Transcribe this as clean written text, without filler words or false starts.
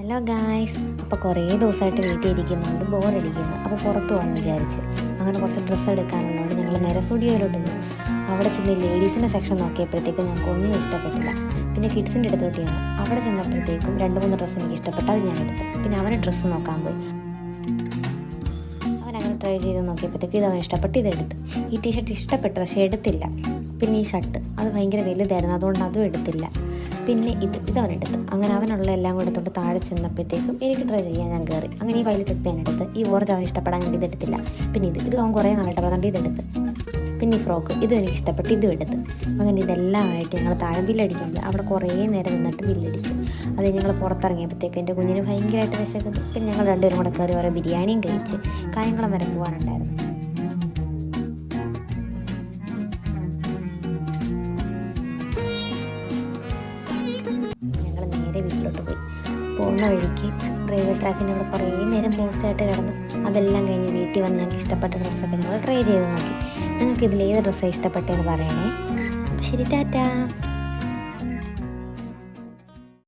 Hello guys, അപ്പോൾ കുറേ ദിവസമായിട്ട് വീട്ടിൽ ഇരിക്കുന്നുണ്ട്, ബോറടിക്കുന്നു. അപ്പോൾ പുറത്ത് പോകാമെന്ന് വിചാരിച്ച് അങ്ങനെ കുറച്ച് ഡ്രസ്സ് എടുക്കാനുള്ളതുകൊണ്ട് ഞങ്ങൾ നേരെ സ്റ്റുഡിയോയിലോട്ട് പോയി. അവിടെ ചെന്ന് ലേഡീസിൻ്റെ സെക്ഷൻ നോക്കിയപ്പോഴത്തേക്കും ഞങ്ങൾക്ക് ഒന്നും ഇഷ്ടപ്പെട്ടില്ല. പിന്നെ കിഡ്സിൻ്റെ അടുത്തോട്ട് ചെന്നു. അവിടെ ചെന്നപ്പോഴത്തേക്കും 2-3 ഡ്രസ്സ് എനിക്ക് ഇഷ്ടപ്പെട്ടു, അത് ഞാൻ എടുത്തു. പിന്നെ അവന് ഡ്രസ്സ് നോക്കാൻ പോയി. അവനങ്ങനെ ട്രൈ ചെയ്ത് നോക്കിയപ്പോഴത്തേക്കും ഇതവൻ ഇഷ്ടപ്പെട്ട്, ഇതെടുത്ത്. ഈ ടീഷർട്ട് ഇഷ്ടപ്പെട്ടു, പക്ഷേ എടുത്തില്ല. പിന്നെ ഈ ഷർട്ട് അത് ഭയങ്കര വലുതായിരുന്നു, അതുകൊണ്ട് അതും എടുത്തില്ല. പിന്നെ ഇതവനെടുത്ത്. അങ്ങനെ അവനുള്ള എല്ലാം കൂടെ എടുത്തോണ്ട് താഴെ ചെന്നപ്പോഴത്തേക്കും എനിക്ക് ട്രൈ ചെയ്യാൻ ഞാൻ കയറി. അങ്ങനെ ഈ വയലറ്റ് പെൻ എടുത്ത്. ഈ ഓറഞ്ച് അവന് ഇഷ്ടപ്പെടാൻ വേണ്ടി ഇതെടുത്തില്ല. പിന്നെ ഇത് അവൻ കുറേ നാളായിട്ട് അതുകൊണ്ട് ഇതെടുത്ത്. പിന്നെ ഈ ഫ്രോക്ക് ഇതും എനിക്ക് ഇഷ്ടപ്പെട്ട്, ഇതും എടുത്ത്. അങ്ങനെ ഇതെല്ലാമായിട്ട് ഞങ്ങൾ താഴെ ബില്ലടിക്കുമ്പോൾ അവിടെ കുറേ നേരം നിന്നിട്ട് ബില്ലടിച്ചു. അത് ഞങ്ങൾ പുറത്തിറങ്ങിയപ്പോഴത്തേക്ക് എൻ്റെ കുഞ്ഞിന് ഭയങ്കരമായിട്ട് വിശക്കുന്നു. പിന്നെ ഞങ്ങൾ രണ്ടുപേരും കൂടെ കയറി ഓരോ ബിരിയാണിയും കഴിച്ച് കായംകുളം വരെ പോകാനുണ്ടായിരുന്നു. വീട്ടിലോട്ട് പോയി. പോകുന്ന വഴിക്ക് റെയിൽവേ ട്രാക്കിൻ്റെ അവിടെ കുറേ നേരം പോസ്റ്റായിട്ട് കിടന്നു. അതെല്ലാം കഴിഞ്ഞ് വീട്ടിൽ വന്ന് ഞങ്ങൾക്ക് ഇഷ്ടപ്പെട്ട ഡ്രസ്സൊക്കെ ഞങ്ങൾ ട്രൈ ചെയ്ത് നോക്കി. നിങ്ങൾക്ക് ഇതിലേത് ഡ്രസ്സാണ് ഇഷ്ടപ്പെട്ടതെന്ന് പറയണേ. അപ്പോൾ ശരി, ടാറ്റാ.